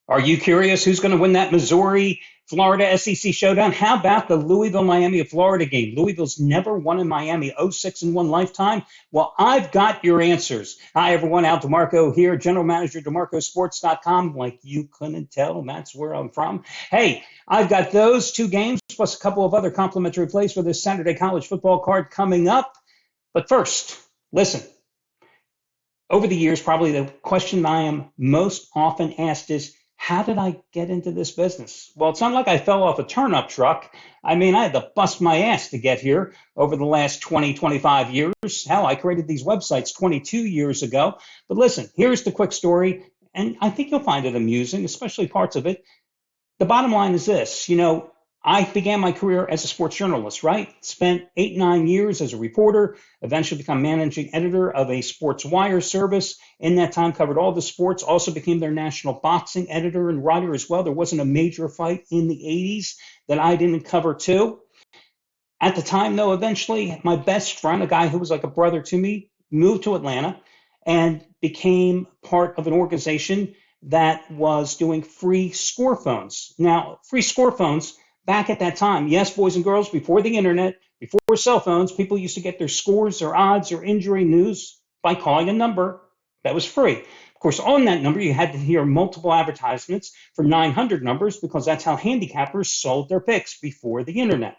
Are you curious who's going to win that Missouri-Florida SEC showdown? How about the Louisville-Miami of Florida game? Louisville's never won in Miami, 06 in one lifetime. Well, I've got your answers. Hi, everyone. Al DeMarco here, General Manager, DeMarcosports.com. Like you couldn't tell, that's where I'm from. Hey, I've got those two games plus a couple of other complimentary plays for this Saturday college football card coming up. But first, listen. Over the years, probably the question I am most often asked is, how did I get into this business? Well, it's not like I fell off a turnip truck. I mean, I had to bust my ass to get here over the last 20, 25 years. Hell, I created these websites 22 years ago. But listen, here's the quick story, and I think you'll find it amusing, especially parts of it. The bottom line is this, I began my career as a sports journalist, right? Spent 8, 9 years as a reporter, eventually become managing editor of a sports wire service. In that time, covered all the sports, also became their national boxing editor and writer as well. There wasn't a major fight in the 80s that I didn't cover too. At the time, though, eventually my best friend, a guy who was like a brother to me, moved to Atlanta and became part of an organization that was doing free Scorephones. Now, free Scorephones, back at that time, yes, boys and girls, before the internet, before cell phones, people used to get their scores or odds or injury news by calling a number that was free. Of course, on that number, you had to hear multiple advertisements for 900 numbers because that's how handicappers sold their picks before the internet.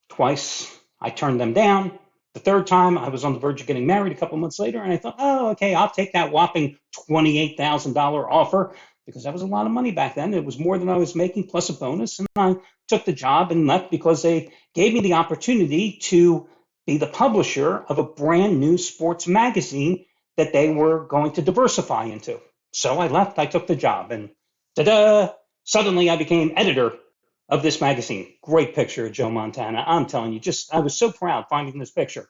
Twice, I turned them down. The third time, I was on the verge of getting married a couple months later, and I thought, oh, okay, I'll take that whopping $28,000 offer, because that was a lot of money back then. It was more than I was making plus a bonus. And I took the job and left because they gave me the opportunity to be the publisher of a brand new sports magazine that they were going to diversify into. So I left, I took the job, and ta-da, suddenly I became editor of this magazine. Great picture of Joe Montana. I'm telling you, I was so proud finding this picture.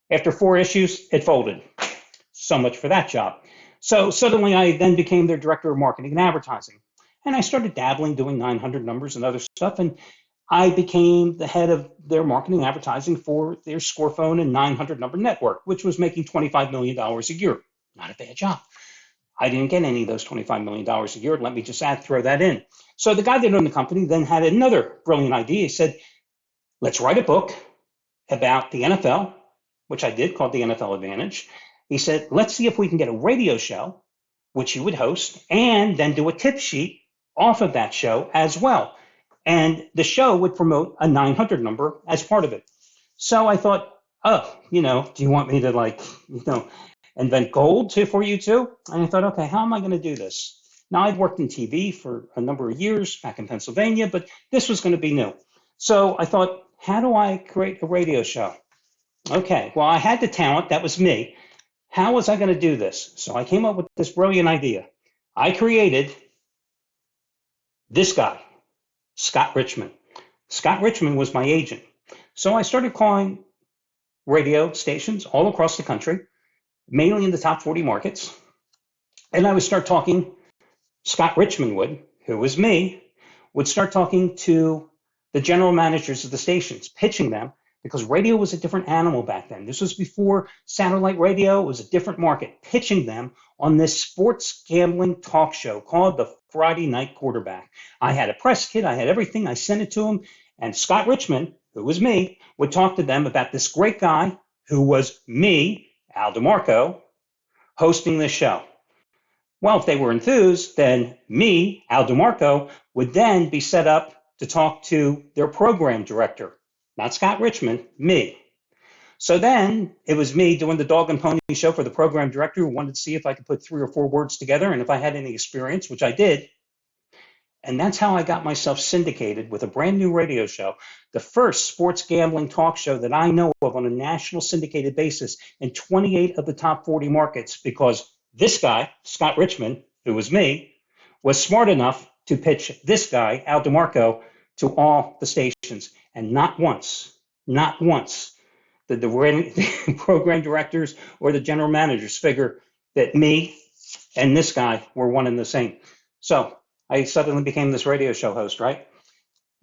After 4 issues, it folded. So much for that job. So suddenly I then became their director of marketing and advertising. And I started dabbling, doing 900 numbers and other stuff. And I became the head of their marketing and advertising for their Scorephone and 900 number network, which was making $25 million a year. Not a bad job. I didn't get any of those $25 million a year. Let me just throw that in. So the guy that owned the company then had another brilliant idea. He said, let's write a book about the NFL, which I did, called the NFL Advantage. He said, let's see if we can get a radio show, which you would host, and then do a tip sheet off of that show as well. And the show would promote a 900 number as part of it. So I thought, oh, do you want me to invent gold for you too? And I thought, okay, how am I going to do this? Now, I'd worked in TV for a number of years back in Pennsylvania, but this was going to be new. So I thought, how do I create a radio show? Okay, well, I had the talent. That was me. How was I going to do this? So I came up with this brilliant idea. I created this guy, Scott Richmond. Scott Richmond was my agent. So I started calling radio stations all across the country, mainly in the top 40 markets. And I would start talking, Scott Richmond who was me, would start talking to the general managers of the stations, pitching them, because radio was a different animal back then. This was before satellite radio. It was a different market, pitching them on this sports gambling talk show called the Friday Night Quarterback. I had a press kit. I had everything. I sent it to him. And Scott Richmond, who was me, would talk to them about this great guy who was me, Al DeMarco, hosting this show. Well, if they were enthused, then me, Al DeMarco, would then be set up to talk to their program director. Not Scott Richmond, me. So then it was me doing the dog and pony show for the program director who wanted to see if I could put 3 or 4 words together and if I had any experience, which I did. And that's how I got myself syndicated with a brand new radio show, the first sports gambling talk show that I know of on a national syndicated basis in 28 of the top 40 markets, because this guy, Scott Richmond, who was me, was smart enough to pitch this guy, Al DeMarco, to all the stations. And not once did the program directors or the general managers figure that me and this guy were one and the same. So I suddenly became this radio show host, right?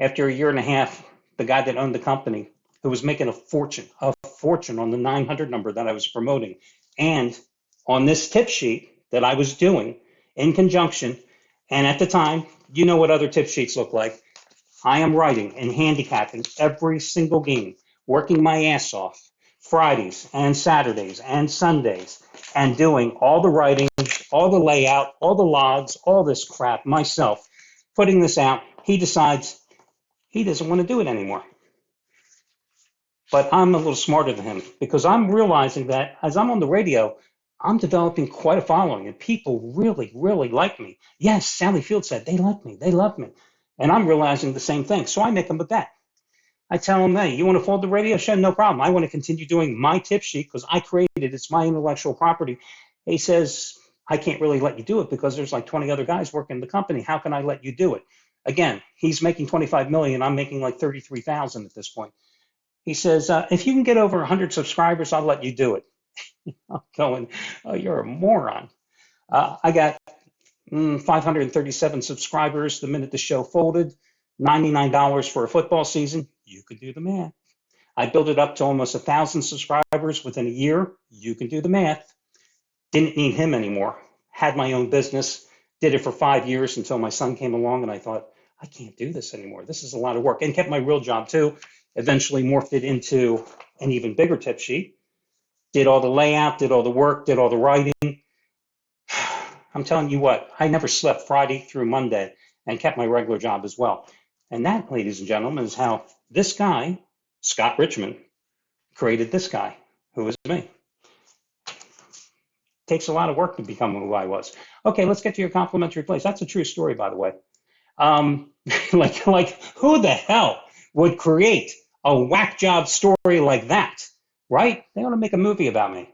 After a year and a half, the guy that owned the company, who was making a fortune on the 900 number that I was promoting, and on this tip sheet that I was doing in conjunction, And at the time, you know what other tip sheets look like. I am writing and handicapping every single game, working my ass off Fridays and Saturdays and Sundays, and doing all the writing, all the layout, all the logs, all this crap myself, putting this out. He decides he doesn't want to do it anymore. But I'm a little smarter than him because I'm realizing that as I'm on the radio, I'm developing quite a following and people really, really like me. Yes, Sally Field said they like me, they love me. And I'm realizing the same thing. So I make them a bet. I tell them, hey, you want to fold the radio show? No problem. I want to continue doing my tip sheet because I created it. It's my intellectual property. He says, I can't really let you do it because there's like 20 other guys working the company. How can I let you do it? Again, he's making 25 million. I'm making like 33,000 at this point. He says, if you can get over 100 subscribers, I'll let you do it. I'm going, oh, you're a moron. I got 537 subscribers the minute the show folded, $99 for a football season. You could do the math. I built it up to almost 1,000 subscribers within a year. You can do the math. Didn't need him anymore. Had my own business. Did it for 5 years until my son came along and I thought, I can't do this anymore. This is a lot of work. And kept my real job too. Eventually morphed it into an even bigger tip sheet. Did all the layout, did all the work, did all the writing. I'm telling you what, I never slept Friday through Monday and kept my regular job as well. And that, ladies and gentlemen, is how this guy, Scott Richmond, created this guy, who is me. Takes a lot of work to become who I was. Okay, let's get to your complimentary plays. That's a true story, by the way. Like who the hell would create a whack job story like that, right? They want to make a movie about me.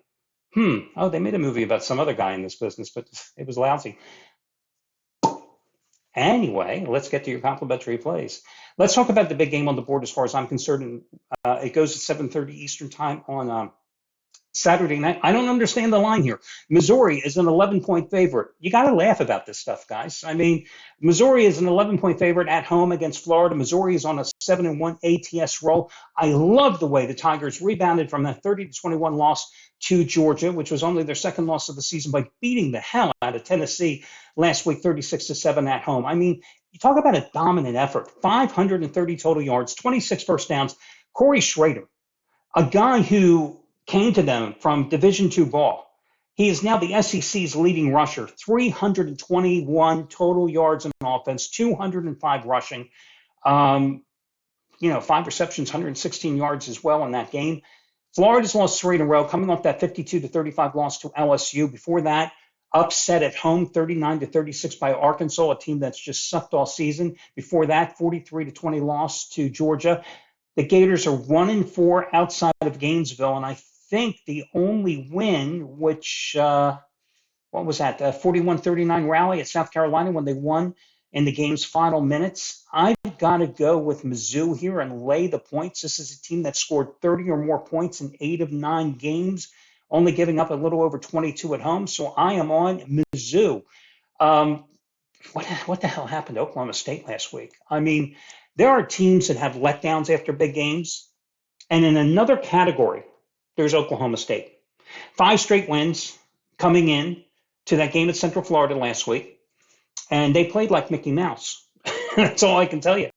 Oh, they made a movie about some other guy in this business, but it was lousy. Anyway, let's get to your complimentary plays. Let's talk about the big game on the board as far as I'm concerned. It goes at 7:30 Eastern time on Saturday night. I don't understand the line here. Missouri is an 11-point favorite. You got to laugh about this stuff, guys. I mean, Missouri is an 11-point favorite at home against Florida. Missouri is on a 7-1 ATS roll. I love the way the Tigers rebounded from that 30-21 loss to Georgia, which was only their second loss of the season, by beating the hell out of Tennessee last week, 36-7 at home. I mean, you talk about a dominant effort. 530 total yards, 26 first downs. Corey Schrader, a guy who came to them from Division II ball. He is now the SEC's leading rusher, 321 total yards in offense, 205 rushing, 5 receptions, 116 yards as well in that game. Florida's lost 3 in a row, coming off that 52-35 loss to LSU. Before that, upset at home, 39-36 by Arkansas, a team that's just sucked all season. Before that, 43-20 loss to Georgia. The Gators are 1-4 outside of Gainesville, and I think the only win, which, what was that, 41-39 rally at South Carolina when they won in the game's final minutes. I've got to go with Mizzou here and lay the points. This is a team that scored 30 or more points in 8 of 9 games, only giving up a little over 22 at home. So I am on Mizzou. What the hell happened to Oklahoma State last week? I mean, there are teams that have letdowns after big games. And in another category, there's Oklahoma State. 5 straight wins coming in to that game at Central Florida last week. And they played like Mickey Mouse. That's all I can tell you.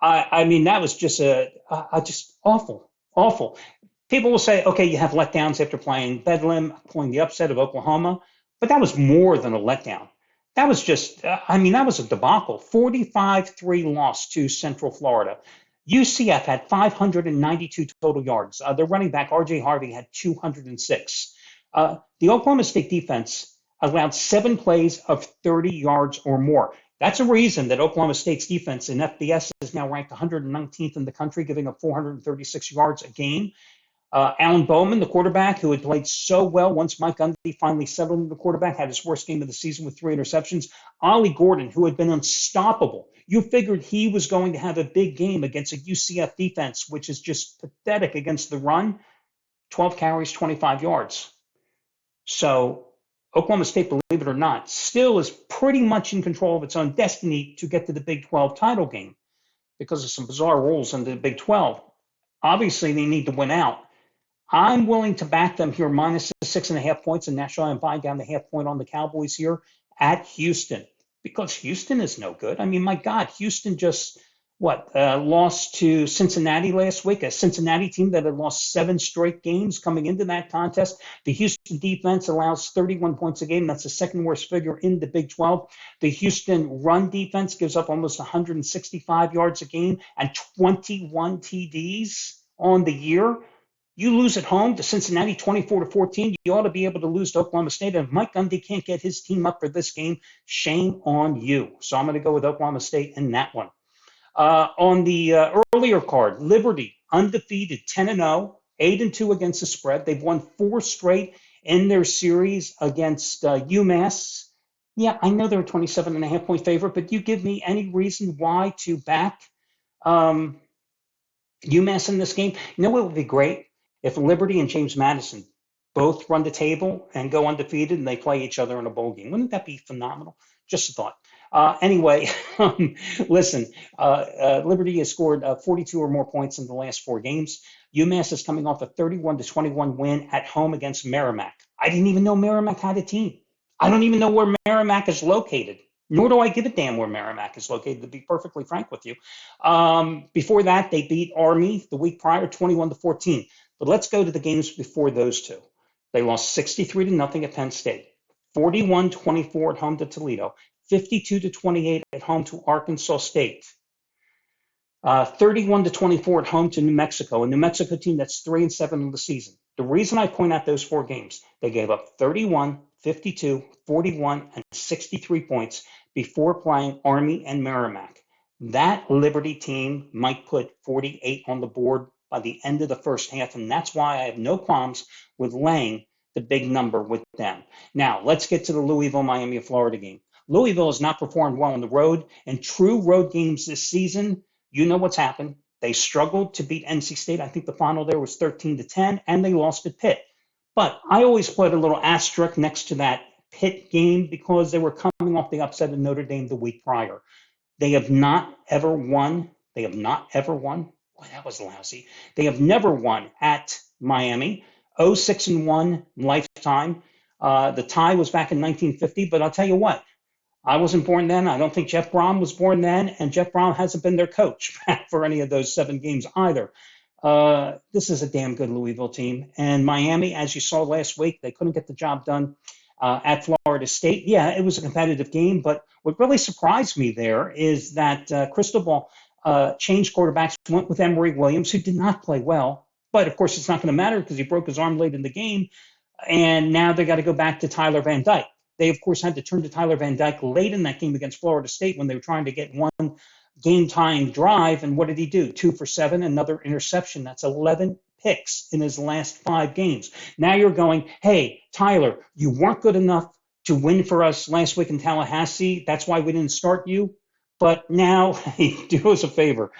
I mean, that was just just awful. People will say, okay, you have letdowns after playing Bedlam, pulling the upset of Oklahoma. But that was more than a letdown. That was just, that was a debacle. 45-3 loss to Central Florida. UCF had 592 total yards. Their running back, R.J. Harvey, had 206. The Oklahoma State defense allowed 7 plays of 30 yards or more. That's a reason that Oklahoma State's defense in FBS is now ranked 119th in the country, giving up 436 yards a game. Alan Bowman, the quarterback, who had played so well once Mike Gundy finally settled into the quarterback, had his worst game of the season with 3 interceptions. Ollie Gordon, who had been unstoppable. You figured he was going to have a big game against a UCF defense, which is just pathetic against the run. 12 carries, 25 yards. So Oklahoma State, believe it or not, still is pretty much in control of its own destiny to get to the Big 12 title game because of some bizarre rules in the Big 12. Obviously, they need to win out. I'm willing to back them here minus the 6.5 points, and naturally I'm buying down the half point on the Cowboys here at Houston. Because Houston is no good. I mean, my God, Houston just lost to Cincinnati last week, a Cincinnati team that had lost 7 straight games coming into that contest. The Houston defense allows 31 points a game. That's the second worst figure in the Big 12. The Houston run defense gives up almost 165 yards a game and 21 TDs on the year. You lose at home to Cincinnati 24-14. You ought to be able to lose to Oklahoma State. And if Mike Gundy can't get his team up for this game, shame on you. So I'm going to go with Oklahoma State in that one. On the earlier card, Liberty, undefeated, 10-0, 8-2 against the spread. They've won 4 straight in their series against UMass. Yeah, I know they're a 27.5-point favorite, but you give me any reason why to back UMass in this game? You know what would be great? If Liberty and James Madison both run the table and go undefeated and they play each other in a bowl game. Wouldn't that be phenomenal? Just a thought. Anyway, listen, Liberty has scored 42 or more points in the last 4 games. UMass is coming off a 31-21 win at home against Merrimack. I didn't even know Merrimack had a team. I don't even know where Merrimack is located, nor do I give a damn where Merrimack is located, to be perfectly frank with you. Before that, they beat Army the week prior, 21-14. But let's go to the games before those two. They lost 63-0 at Penn State, 41-24 at home to Toledo, 52-28 at home to Arkansas State, 31-24 at home to New Mexico, a New Mexico team that's 3-7 in the season. The reason I point out those 4 games, they gave up 31, 52, 41, and 63 points before playing Army and Merrimack. That Liberty team might put 48 on the board by the end of the first half, and that's why I have no qualms with laying the big number with them. Now, let's get to the Louisville, Miami of Florida game. Louisville has not performed well on the road. In true road games this season, you know what's happened. They struggled to beat NC State. I think the final there was 13-10, and they lost at Pitt. But I always put a little asterisk next to that Pitt game because they were coming off the upset of Notre Dame the week prior. They have not ever won. They have not ever won. Boy, that was lousy. They have never won at Miami. 0-6-1 lifetime. The tie was back in 1950, but I'll tell you what. I wasn't born then. I don't think Jeff Brom was born then, and Jeff Brom hasn't been their coach for any of those 7 games either. This is a damn good Louisville team. And Miami, as you saw last week, they couldn't get the job done at Florida State. Yeah, it was a competitive game, but what really surprised me there is that Cristobal changed quarterbacks, went with Emory Williams, who did not play well. But, of course, it's not going to matter because he broke his arm late in the game. And now they got to go back to Tyler Van Dyke. They, of course, had to turn to Tyler Van Dyke late in that game against Florida State when they were trying to get one game-tying drive. And what did he do? 2 for 7, another interception. That's 11 picks in his last 5 games. Now you're going, hey, Tyler, you weren't good enough to win for us last week in Tallahassee. That's why we didn't start you. But now, do us a favor.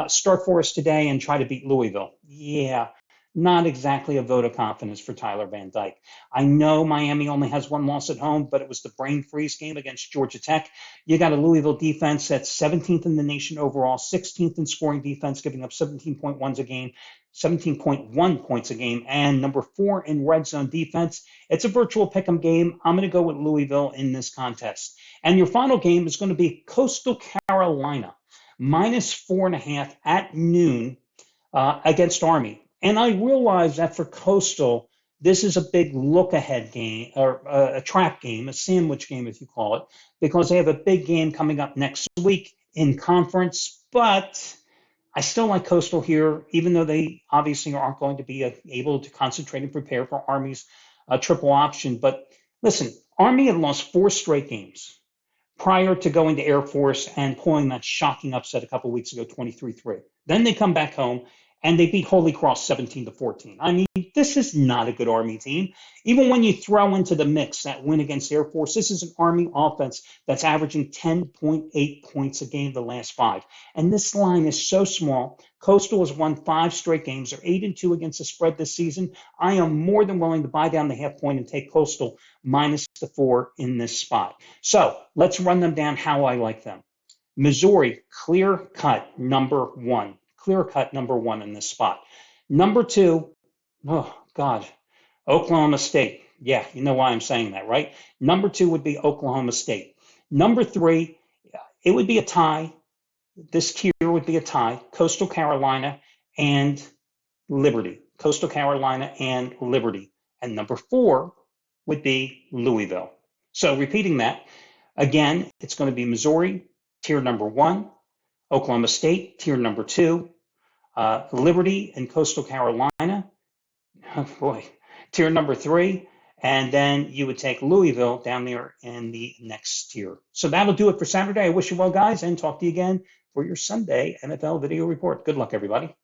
Start for us today and try to beat Louisville. Yeah. Not exactly a vote of confidence for Tyler Van Dyke. I know Miami only has 1 loss at home, but it was the brain freeze game against Georgia Tech. You got a Louisville defense that's 17th in the nation overall, 16th in scoring defense, giving up 17.1 points a game, and number 4 in red zone defense. It's a virtual pick'em game. I'm going to go with Louisville in this contest. And your final game is going to be Coastal Carolina, -4.5 at noon against Army. And I realize that for Coastal, this is a big look-ahead game, or a trap game, a sandwich game, if you call it, because they have a big game coming up next week in conference. But I still like Coastal here, even though they obviously aren't going to be able to concentrate and prepare for Army's triple option. But listen, Army had lost 4 straight games prior to going to Air Force and pulling that shocking upset a couple weeks ago, 23-3. Then they come back home and they beat Holy Cross 17-14. I mean, this is not a good Army team. Even when you throw into the mix that win against Air Force, this is an Army offense that's averaging 10.8 points a game the last 5. And this line is so small. Coastal has won 5 straight games. They're 8-2 against the spread this season. I am more than willing to buy down the half point and take Coastal -4 in this spot. So let's run them down how I like them. Missouri, clear-cut number 1. Clear-cut number 1 in this spot. Number 2, oh, God, Oklahoma State. Yeah, you know why I'm saying that, right? Number 2 would be Oklahoma State. Number three, it would be a tie. This tier would be a tie. Coastal Carolina and Liberty. Coastal Carolina and Liberty. And number four would be Louisville. So repeating that, again, it's going to be Missouri, tier number one, Oklahoma State, tier number two, Liberty and Coastal Carolina, oh boy, tier number three, and then you would take Louisville down there in the next tier. So that'll do it for Saturday. I wish you well, guys, and talk to you again for your Sunday NFL video report. Good luck, everybody.